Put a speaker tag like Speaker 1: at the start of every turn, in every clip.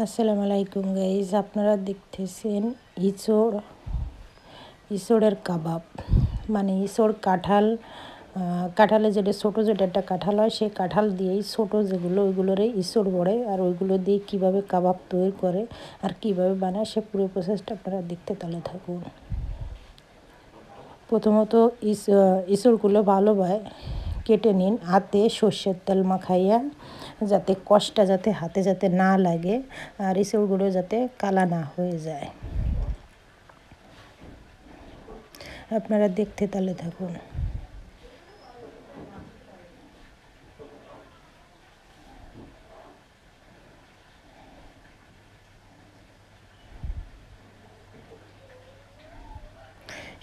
Speaker 1: আসসালামু আলাইকুম গাইজ, আপনারা দেখতেছেন ইঁচড়ের কাবাব। মানে ইঁচড় কাঁঠালে যেটা ছোটো যেটা একটা কাঁঠাল হয়, সেই কাঁঠাল দিয়েই ছোটো যেগুলো ওইগুলোরে ইঁচড় বলে। আর ওইগুলো দিয়ে কীভাবে কাবাব তৈরি করে আর কীভাবে বানায় সে পুরো প্রসেসটা আপনারা দেখতে তাহলে থাকুন। প্রথমত ইঁচড়গুলো ভালোভাবে কেটে নিন, হাতে সর্ষের তেল মাখাইয়া, যাতে কষটা যাতে হাতে যাতে না লাগে আর ইঁচড়গুলো যাতে কালা না হয়ে যায়। আপনারা দেখতে তাহলে থাকুন।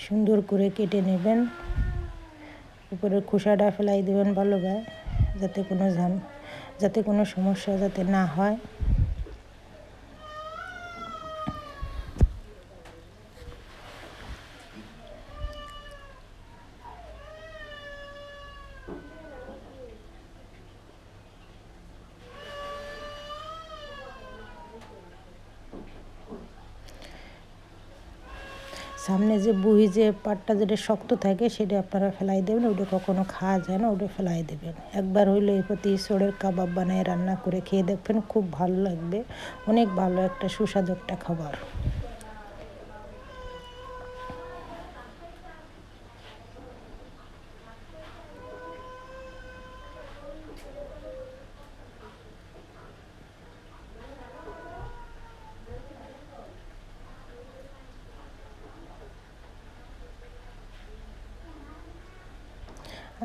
Speaker 1: সুন্দর করে কেটে নেবেন, উপরের খোসাটা ফেলাই দেবেন ভালোভাবে, যাতে কোনো সমস্যা যাতে না হয়। সামনে যে যে পাটটা যেটা শক্ত থাকে সেটা আপনারা ফেলাই দেবেন, ওটা কখনো খাওয়া যায় না, ওটা ফেলাই দেবেন। একবার হইলে এই প্রতি ইঁচড়ের কাবাব বানায় রান্না করে খেয়ে দেখবেন, খুব ভালো লাগবে। অনেক ভালো একটা সুস্বাদু একটা খাবার।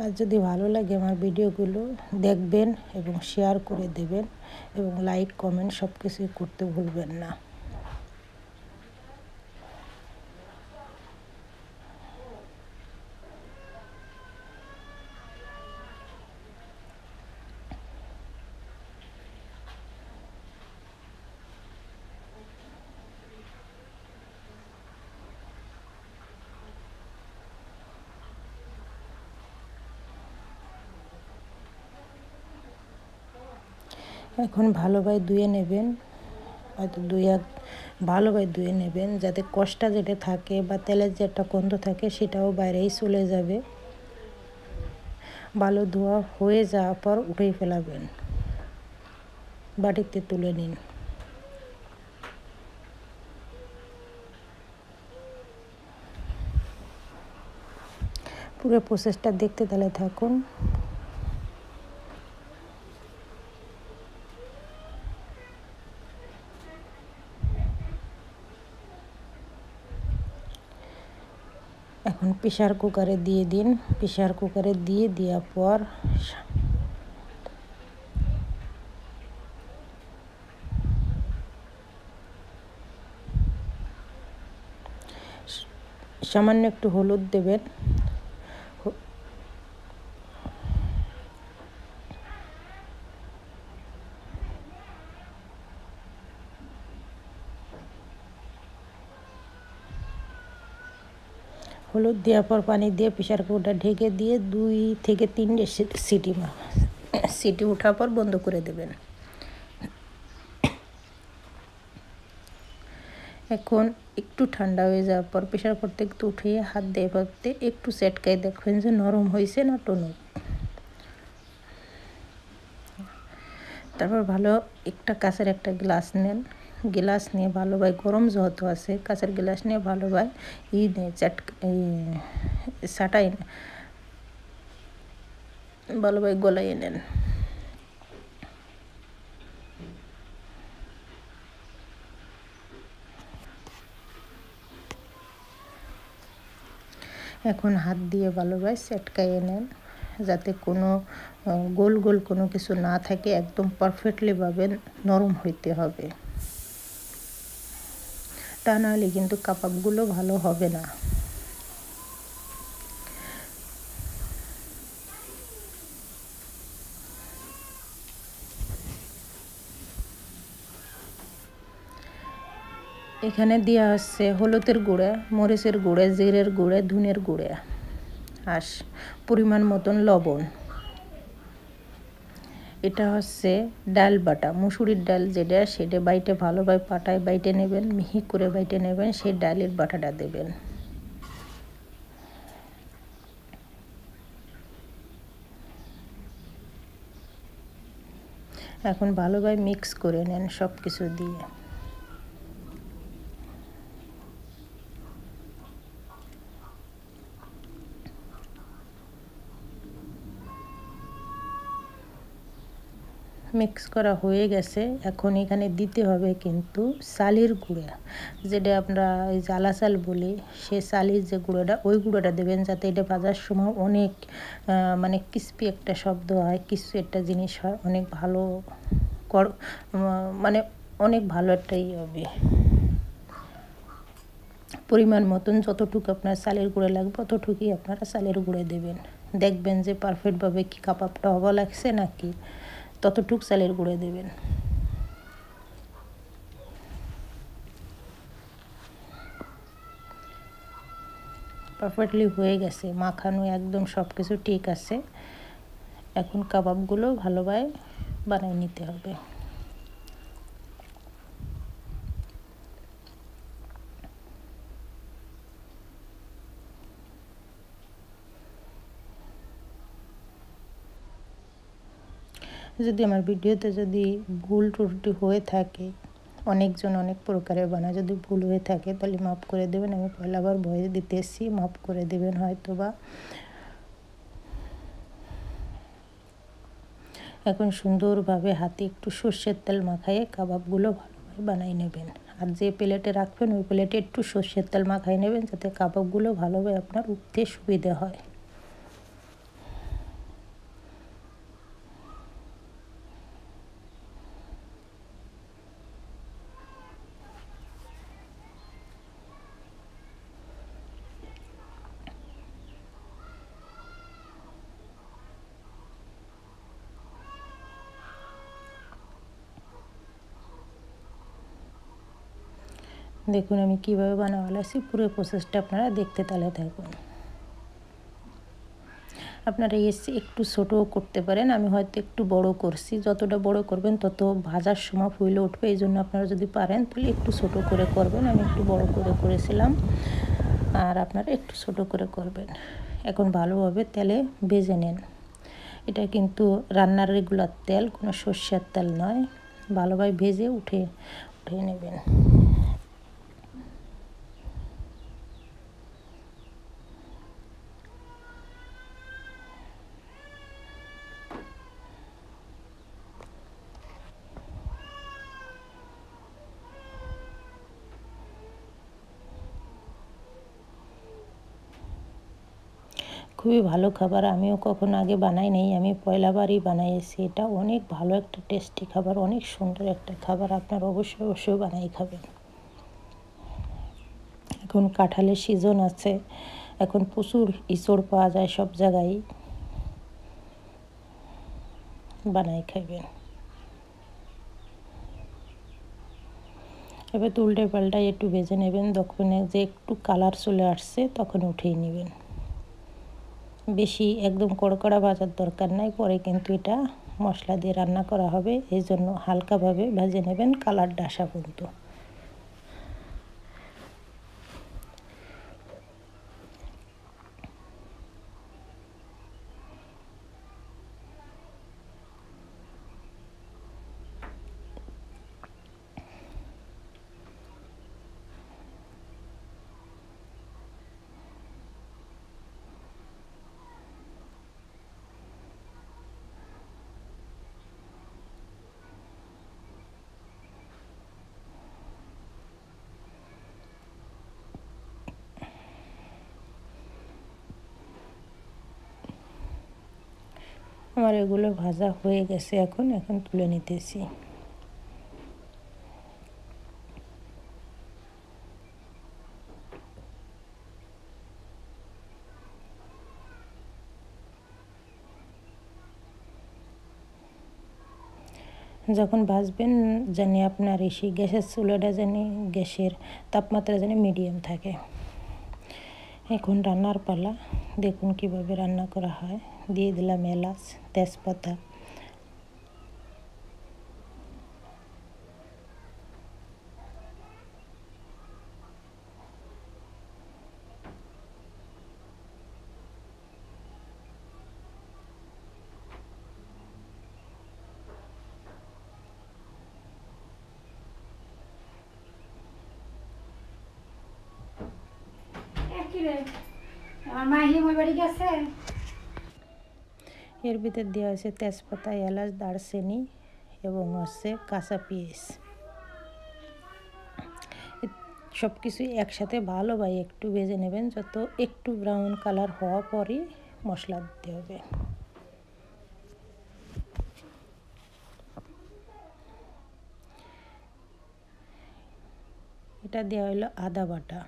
Speaker 1: আর যদি ভালো লাগে আমার ভিডিওগুলো দেখবেন এবং শেয়ার করে দেবেন এবং লাইক কমেন্ট সব কিছুই করতে ভুলবেন না। এখন ভালোভাবে ধুয়ে নেবেন, হয়তো ভালোভাবে ধুয়ে নেবেন, যাতে কষটা যেটা থাকে বা তেলের যে একটা গন্ধ থাকে সেটাও বাইরেই চলে যাবে। ভালো ধোয়া হয়ে যাওয়ার পর উঠেই ফেলাবেন, বাটিতে তুলে নিন। পুরো প্রসেসটা দেখতে তাহলে থাকুন। এখন প্রেসার কুকারে দিয়ে দিন। প্রেসার কুকারে দেওয়ার পর সামান্য একটু হলুদ দেবেন। হলুদ দেওয়ার পর পানি দিয়ে প্রেসার কুকারটা ঢেকে দিয়ে 2 থেকে 3 সিটি ওঠার পর বন্ধ করে দেবেন। এখন একটু ঠান্ডা হয়ে যাওয়ার পর প্রেসার কুকার থেকে উঠিয়ে হাত দিয়ে ভাবতে একটু চেটকাই দেখবেন যে নরম হয়েছে না টনক। তারপর ভালো একটা কাঁচের একটা গ্লাস নেন, গ্লাস নিয়ে ভালোভাবে গরম যত আছে কাঁচের গ্লাস নিয়ে ভালোভাবে চাটাই ভালোভাবে গলাইয়ে নেন। এখন হাত দিয়ে ভালোভাবে চেটকাইয়ে নেন, যাতে কোনো গোল গোল কোনো কিছু না থাকে, একদম পারফেক্টলিভাবে নরম হইতে হবে, তা নাহলে কিন্তু কাবাবগুলো ভালো হবে না। এখানে দেওয়া হচ্ছে হলুদের গুঁড়া, মরিচের গুঁড়া, জিরের গুঁড়া, ধনের গুঁড়া আর পরিমাণ মতন লবণ। এটা হচ্ছে ডাল বাটা, মুসুরির ডাল যেটা, সেটা বাইটে ভালোভাবে পাটায় বাইটে নেবেন, মিহি করে বাইটে নেবেন, সেই ডালের বাটাটা দেবেন। এখন ভালোভাবে মিক্স করে নেন সব কিছু দিয়ে। মিক্স করা হয়ে গেছে। এখন এখানে দিতে হবে কিন্তু চালের গুঁড়া, যেটা আমরা ওই জ্বালা চাল বলি, সে চালের যে গুঁড়োটা, ওই গুঁড়োটা দেবেন, যাতে এটা ভাজার সময় অনেক মানে ক্রিস্পি একটা শব্দ হয়, কিছু একটা জিনিস হয়, অনেক ভালো মানে অনেক ভালো একটা হবে। পরিমাণ মতন যতটুকু আপনার চালের গুঁড়ো লাগবে ততটুকুই আপনারা চালের গুঁড়ো দেবেন। দেখবেন যে পারফেক্টভাবে কি কাবাবটা হওয়া লাগছে নাকি, ততটুক চালের গুঁড়ো দেবেন। পারফেক্টলি হয়ে গেছে, মাখানো একদম সব কিছু ঠিক আছে। এখন কাবাবগুলো ভালোভাবে বানিয়ে নিতে হবে। যদি আমার ভিডিওতে যদি ভুল ত্রুটি হয়ে থাকে, অনেকজন অনেক প্রকারের বানায়, যদি ভুল হয়ে থাকে তাহলে মাফ করে দেবেন। আমি পয়লাবার ভয়ে দিতেছি, মাফ করে দেবেন হয়তো বা। এখন সুন্দরভাবে হাতে একটু সর্ষের তেল মাখাইয়ে কাবাবগুলো ভালোভাবে বানিয়ে নেবেন। আর যে প্লেটে রাখবেন ওই প্লেটে একটু সর্ষের তেল মাখাই নেবেন, যাতে কাবাবগুলো ভালোভাবে আপনার উঠতে সুবিধা হয়। দেখুন আমি কিভাবে বানালাম, পুরো প্রসেসটা আপনারা দেখতে তাহলে থাকুন। আপনারা এসে একটু ছোটও করতে পারেন, আমি হয়তো একটু বড় করছি। যতটা বড় করবেন তত ভাজার সময় ফুলে উঠবে, এই জন্য আপনারা যদি পারেন তাহলে একটু ছোট করে করবেন। আমি একটু বড় করে করেছিলাম, আর আপনারা একটু ছোট করে করবেন। এখন ভালোভাবে তেলে ভেজে নেন। এটা কিন্তু রান্নার রেগুলার তেল, কোনো সর্ষের তেল নয়। ভালোভাবে ভেজে উঠে নেবেন। খুবই ভালো খাবার, আমিও কখনো আগে বানাই নাই, আমি পয়লাবারই বানাইছি। এটা অনেক ভালো একটা টেস্টি খাবার, অনেক সুন্দর একটা খাবার, আপনারা অবশ্যই অবশ্যই বানাই খাবেন। এখন কাঁঠালের সিজন আছে, এখন প্রচুর ইঁচড় পাওয়া যায় সব জায়গায়, বানাই খাবেন। এবার উল্টে পাল্টায় একটু ভেজে নেবেন, তখন যে একটু কালার চলে আসছে তখন উঠিয়ে নেবেন। বেশি একদম কড়কড়া ভাজার দরকার নাই, পরে কিন্তু এটা মশলা দিয়ে রান্না করা হবে, এই জন্য হালকাভাবে ভেজে নেবেন কালারটা আসা পর্যন্ত। আমার এগুলো ভাজা হয়ে গেছে, এখন তুলে নিতেছি। যখন ভাজবেন জানি আপনার এসে গ্যাসের চুলাটা জানি গ্যাসের তাপমাত্রা জানি মিডিয়াম থাকে। এখন রান্নার পালা, দেখুন কিভাবে রান্না করা হয়। দিয়ে দিলাম এলাচ, তেজপাতা, এর ভিতর দেওয়া হয়েছে তেজপাতা, এলাচ, দারচিনি এবং হচ্ছে কাঁচা পেঁয়াজ। সব কিছুই একসাথে ভালোভাবে একটু ভেজে নেবেন। যত একটু ব্রাউন কালার হওয়া পরই মশলা দিতে হবে। এটা দেওয়া হলো আদা বাটা,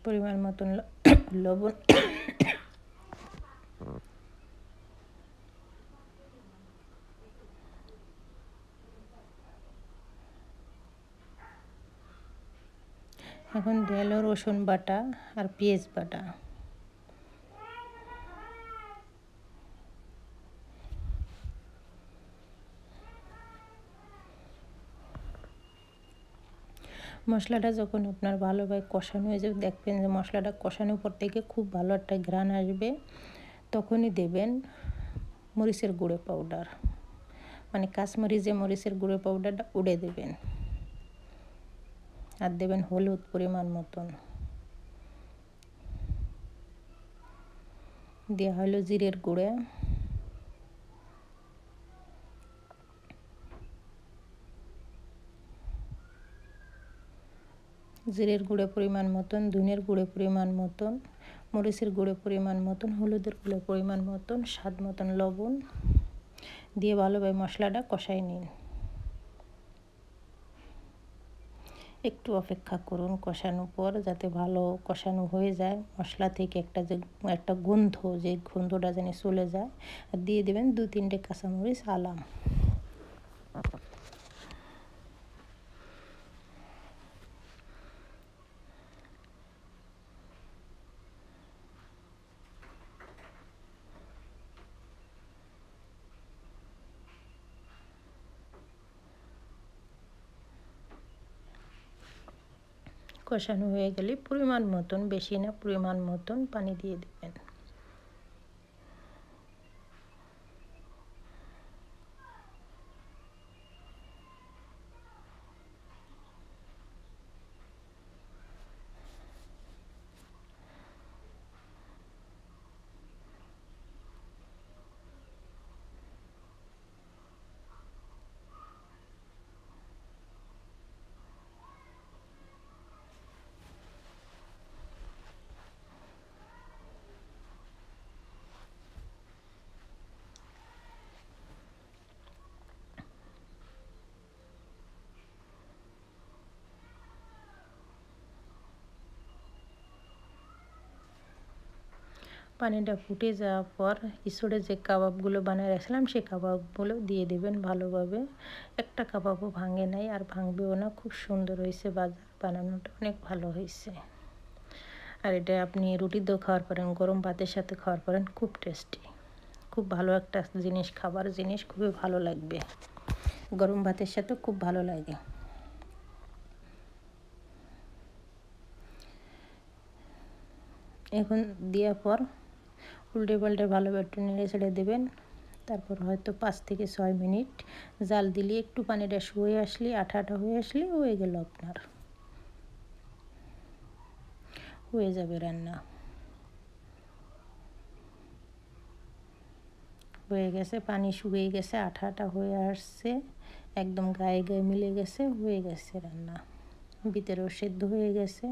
Speaker 1: পরিমাণ মতন লবণ, এখন দেওয়া হলো রসুন বাটা আর পেঁয়াজ বাটা। মশলাটা যখন আপনার ভালোভাবে কষানো হয়ে যাবে, দেখবেন যে মশলাটা কষানোর পর থেকে খুব ভালো একটা ঘ্রাণ আসবে, তখনই দেবেন মরিচের গুঁড়ো পাউডার, মানে কাশ্মীরি যে মরিচের গুঁড়ো পাউডারটা উড়ে দেবেন। আর দেবেন হলুদ পরিমাণ মতন, দেওয়া হলো জিরের গুঁড়া, জিরের গুঁড়ো পরিমাণ মতন, ধনিয়ার গুঁড়ো পরিমাণ মতন, মরিচের গুঁড়ো পরিমাণ মতন, হলুদের গুঁড়ো পরিমাণ মতন, স্বাদ মতন লবণ দিয়ে ভালোভাবে মশলাটা কষাই নিন। একটু অপেক্ষা করুন কষানোর পর, যাতে ভালো কষানো হয়ে যায়, মশলা থেকে একটা গন্ধটা যেন চলে যায়। আর দিয়ে দেবেন 2-3টে কাঁচামরিচ আলাম। কষানো হয়ে গেলে পরিমাণ মতন, বেশি না, পরিমাণ মতন পানি দিয়ে দেবেন। পানিটা ফুটে যাওয়ার পর ইসোড়ে যে কাবাবগুলো বানিয়ে রাখছিলাম সেই কাবাবগুলো দিয়ে দেবেন ভালোভাবে। একটা কাবাবও ভাঙে নাই আর ভাঙবেও না, খুব সুন্দর হয়েছে, বানানোটা অনেক ভালো হয়েছে। আর এটা আপনি রুটি দিয়েও খাওয়ার পারেন, গরম ভাতের সাথে খাওয়ার পারেন, খুব টেস্টি, খুব ভালো একটা জিনিস, খাবার জিনিস, খুবই ভালো লাগবে, গরম ভাতের সাথে খুব ভালো লাগে। এখন দেওয়ার পর উল্টে পাল্টে ভালোভাবে একটু নেড়ে ছেড়ে দেবেন। তারপর হয়তো 5 থেকে 6 মিনিট জাল দিলে একটু পানিটা শুয়ে আসলে, আঠা হয়ে আসলে হয়ে গেল, আপনার হয়ে যাবে রান্না। হয়ে গেছে, পানি শুকিয়ে গেছে, আঠা হয়ে আসছে, একদম গায়ে গায়ে মিলে গেছে, হয়ে গেছে রান্না, ভিতরেও সেদ্ধ হয়ে গেছে।